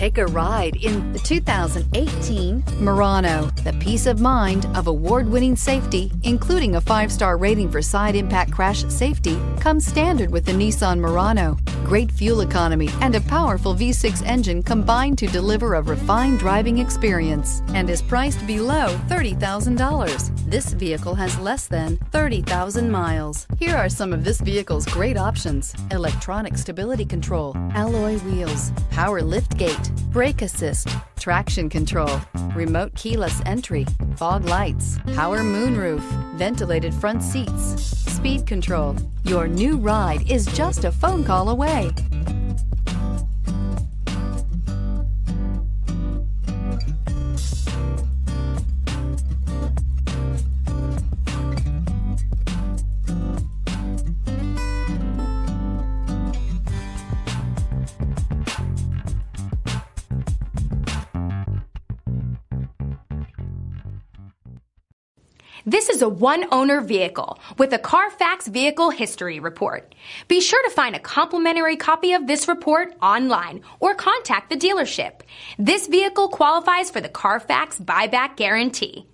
Take a ride in the 2018 Murano. The peace of mind of award-winning safety, including a 5-star rating for side impact crash safety, comes standard with the Nissan Murano. Great fuel economy and a powerful V6 engine combine to deliver a refined driving experience and is priced below $30,000. This vehicle has less than 30,000 miles. Here are some of this vehicle's great options: electronic stability control, alloy wheels, power liftgate, brake assist, traction control, remote keyless entry, fog lights, power moonroof, ventilated front seats, speed control. Your new ride is just a phone call away. This is a one-owner vehicle with a Carfax Vehicle History Report. Be sure to find a complimentary copy of this report online or contact the dealership. This vehicle qualifies for the Carfax Buyback Guarantee.